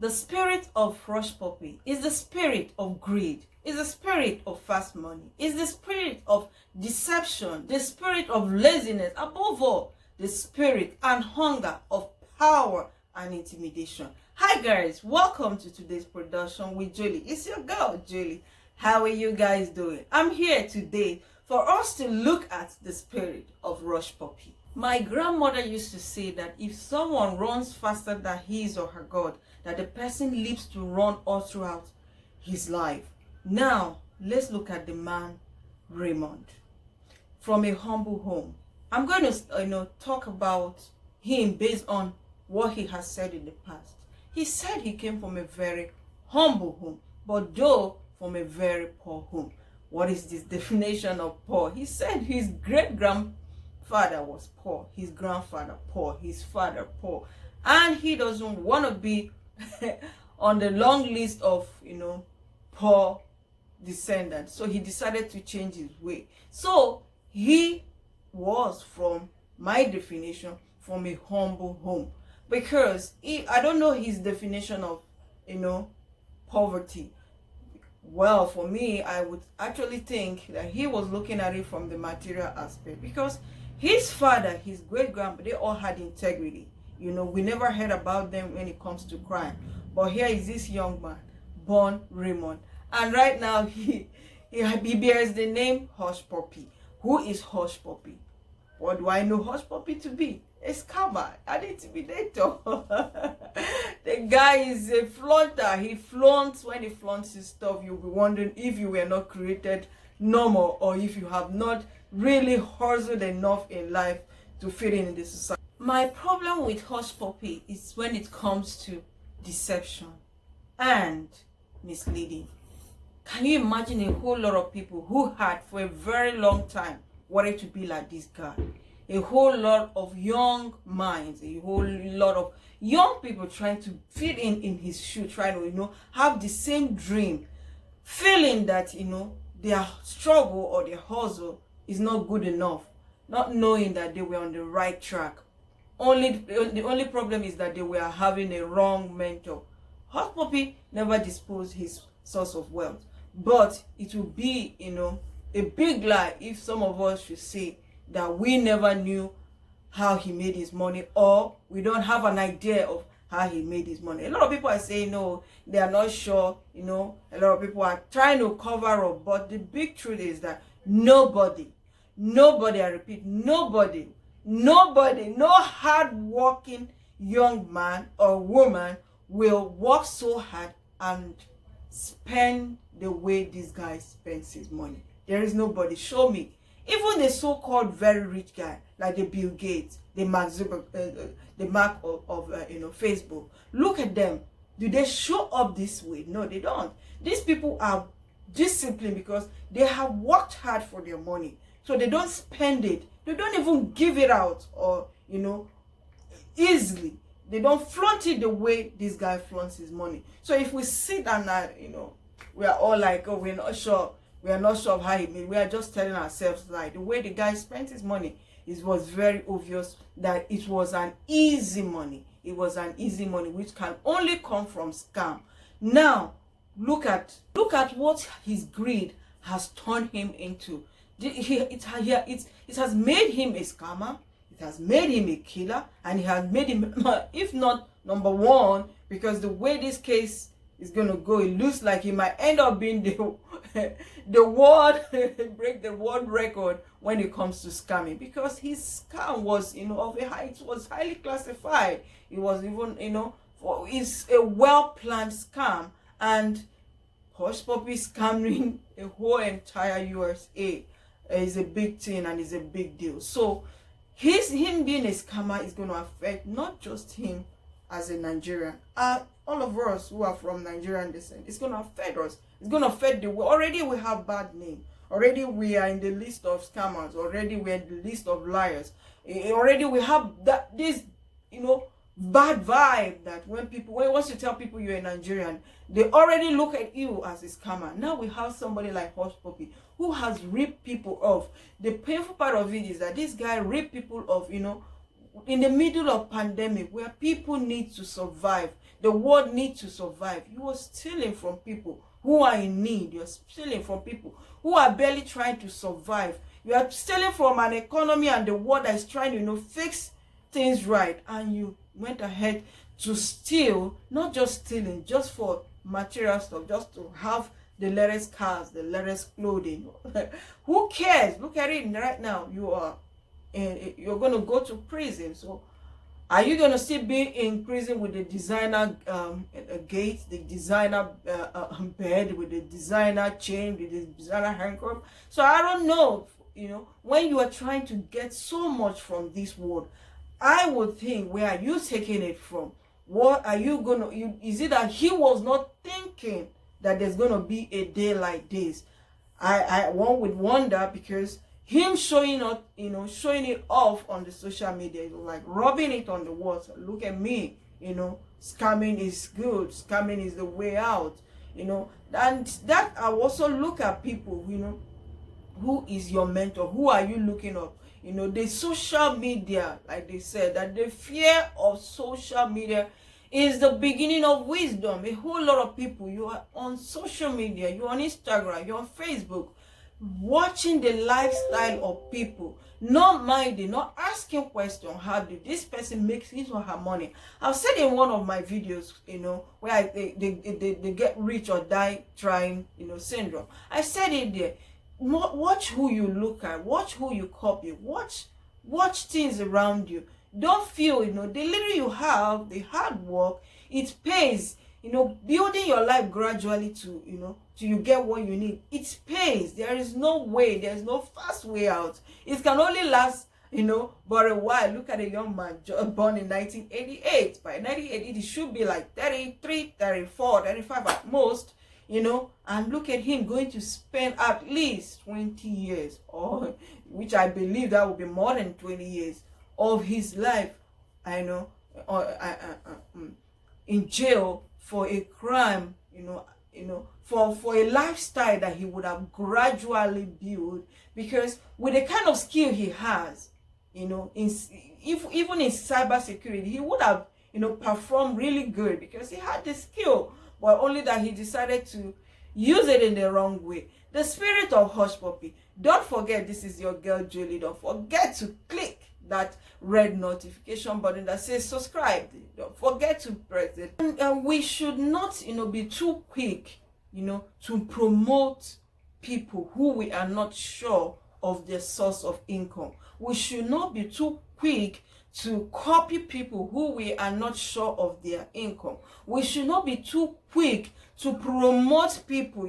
The spirit of Hushpuppi is the spirit of greed, is the spirit of fast money, is the spirit of deception, the spirit of laziness, above all, the spirit and hunger of power and intimidation. Hi guys, welcome to today's production with Julie. It's your girl Julie. How are you guys doing? I'm here today for us to look at the spirit of Hushpuppi. My grandmother used to say that if someone runs faster than his or her God, that the person lives to run all throughout his life. Now, let's look at the man Raymond from a humble home. I'm going to talk about him based on what he has said in the past. He said he came from a very humble home, but though from a very poor home. What is this definition of poor? He said his great-grandfather was poor, his grandfather poor, his father poor, and he doesn't want to be on the long list of poor descendants. So he decided to change his way. So he was, from my definition, from a humble home, because I don't know his definition of poverty. Well, for me, I would actually think that he was looking at it from the material aspect, because his father, his great-grandpa, they all had integrity. We never heard about them when it comes to crime. But here is this young man, born Raymond. And right now, he bears the name Hushpuppi. Who is Hushpuppi? What do I know Hushpuppi to be? A scammer, an intimidator. The guy is a flaunter. He flaunts. When he flaunts his stuff, you'll be wondering if you were not created normal, or if you have not really hustled enough in life to fit in the society. My problem with Hushpuppi is when it comes to deception and misleading. Can you imagine a whole lot of people who had for a very long time wanted to be like this guy? A whole lot of young minds, a whole lot of young people trying to fit in his shoe, trying to have the same dream, feeling that their struggle or their hustle is not good enough, not knowing that they were on the right track. The only problem is that they were having a wrong mentor. Hushpuppi never disposed his source of wealth, but it would be a big lie if some of us should say that we never knew how he made his money, or we don't have an idea of how he made his money. A lot of people are saying no, they are not sure. A lot of people are trying to cover up, but the big truth is that nobody, I repeat, nobody, no hard-working young man or woman will work so hard and spend the way this guy spends his money. There is nobody. Show me. Even the so-called very rich guy, like the Bill Gates, the Mark Zuckerberg, the Mark of Facebook. Look at them. Do they show up this way? No, they don't. These people are disciplined because they have worked hard for their money. So they don't spend it. They don't even give it out or, easily. They don't flaunt it the way this guy flaunts his money. So if we sit and, we are all like, oh, we're not sure. We are not sure of how he made. We are just telling ourselves like the way the guy spent his money, it was very obvious that it was an easy money. It was an easy money which can only come from scam. Now, look at what his greed has turned him into. It has made him a scammer. It has made him a killer, and it has made him, if not number one, because the way this case is going to go, it looks like he might end up being the world break the world record when it comes to scamming, because his scam was it was highly classified. It was even it's a well-planned scam, and Hushpuppi scamming a whole entire USA is a big thing and is a big deal. So him being a scammer is going to affect not just him as a Nigerian, all of us who are from Nigerian descent. It's going to affect us. It's going to affect the world. Already we have bad name. Already we are in the list of scammers. Already we are in the list of liars. Already we have this bad vibe that once you tell people you're a Nigerian, they already look at you as a scammer. Now we have somebody like Hushpuppi who has ripped people off. The painful part of it is that this guy ripped people off, in the middle of pandemic where people need to survive, the world needs to survive, you are stealing from people who are in need. You're stealing from people who are barely trying to survive. You are stealing from an economy and the world that is trying to, fix things right, and you went ahead to steal, not just stealing, just for material stuff, just to have the latest cars, the latest clothing. Who cares? Look at it right now. You're going to go to prison. So are you going to still be in prison with the designer gate, the designer bed, with the designer chain, with the designer handcuff? So I don't know, when you are trying to get so much from this world, I would think, where are you taking it from? What are you going to, is it that he was not thinking that there's going to be a day like this? One would wonder, because him showing up, showing it off on the social media, like rubbing it on the walls. Look at me, scamming is good, scamming is the way out, and that I also look at people, who is your mentor? Who are you looking up? The social media, like they said, that the fear of social media is the beginning of wisdom. A whole lot of people, you are on social media, you're on Instagram, you're on Facebook, watching the lifestyle of people, not minding, not asking questions. How did this person make his or her money? I've said in one of my videos, where they get rich or die trying, syndrome. I said it there. Watch who you look at, watch who you copy, watch things around you. Don't feel, the little you have, the hard work, it pays. Building your life gradually to, till you get what you need, it pays. There is no way, there's no fast way out. It can only last, but a while. Look at a young man born in 1988. By 1988, he should be like 33, 34, 35 at most, and look at him going to spend at least 20 years, or which I believe that will be more than 20 years of his life, in jail for a crime, for a lifestyle that he would have gradually built, because with the kind of skill he has, even in cyber security, he would have, performed really good, because he had the skill, but only that he decided to use it in the wrong way. The Spirit of Hushpuppi. Don't forget, this is your girl Julie. Don't forget to click that red notification button that says subscribe. Don't forget to press it. And we should not, be too quick, to promote people who we are not sure of their source of income. We should not be too quick to copy people who we are not sure of their income. We should not be too quick to promote people,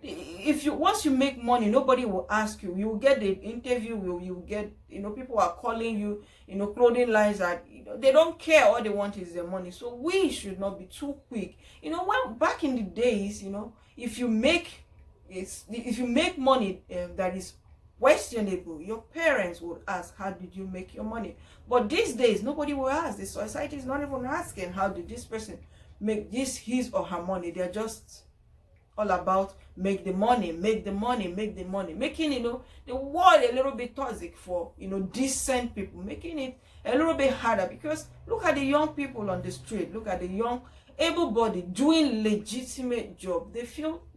If once you make money, nobody will ask you. You will get the interview, you will get, people are calling you, clothing lines that, they don't care. All they want is their money. So we should not be too quick. When back in the days, if you make money that is questionable, your parents would ask, how did you make your money? But these days, nobody will ask. The society is not even asking, how did this person make his or her money? They're just all about make the money, making, the world a little bit toxic for, decent people, making it a little bit harder. Because look at the young people on the street, look at the young able-bodied doing legitimate job. They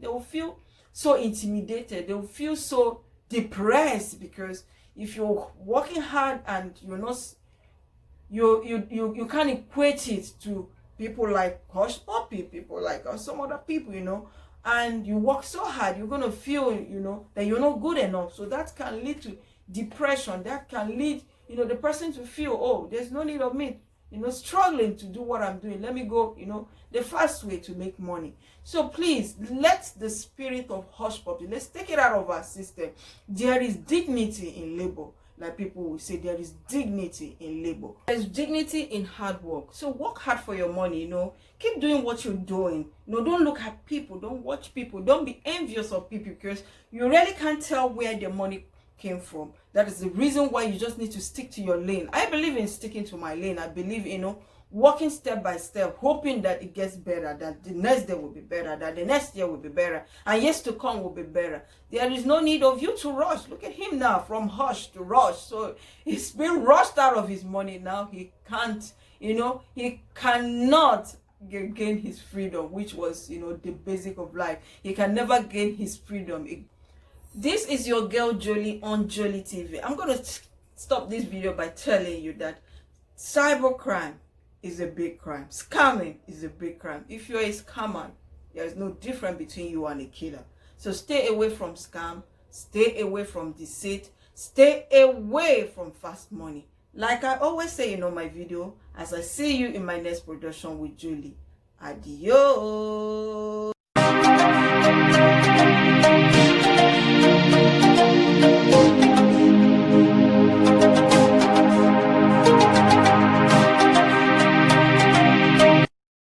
will feel so intimidated, they will feel so depressed, because if you're working hard and you're not, you can't equate it to people like Hushpuppi, people like some other people, and you work so hard, you're gonna feel, that you're not good enough. So that can lead to depression. That can lead, the person to feel, oh, there's no need of me, struggling to do what I'm doing. Let me go, the fast way to make money. So please, let the spirit of Hushpuppi, let's take it out of our system. There is dignity in labor. Like people will say, there is dignity in labor. There's dignity in hard work. So work hard for your money, Keep doing what you're doing. Don't look at people. Don't watch people. Don't be envious of people, because you really can't tell where the money came from. That is the reason why you just need to stick to your lane. I believe in sticking to my lane. I believe, walking step by step, hoping that it gets better, that the next day will be better, that the next year will be better, and years to come will be better. There is no need of you to rush. Look at him now, from hush to rush. So he's been rushed out of his money. Now he can't, he cannot gain his freedom, which was, the basic of life. He can never gain his freedom. This is your girl Jolie on Jolie TV. I'm going to stop this video by telling you that cybercrime is a big crime. Scamming is a big crime. If you're a scammer, there is no difference between you and a killer. So stay away from scam, stay away from deceit, stay away from fast money. Like I always say in all my video, as I see you in my next production with Julie. Adios.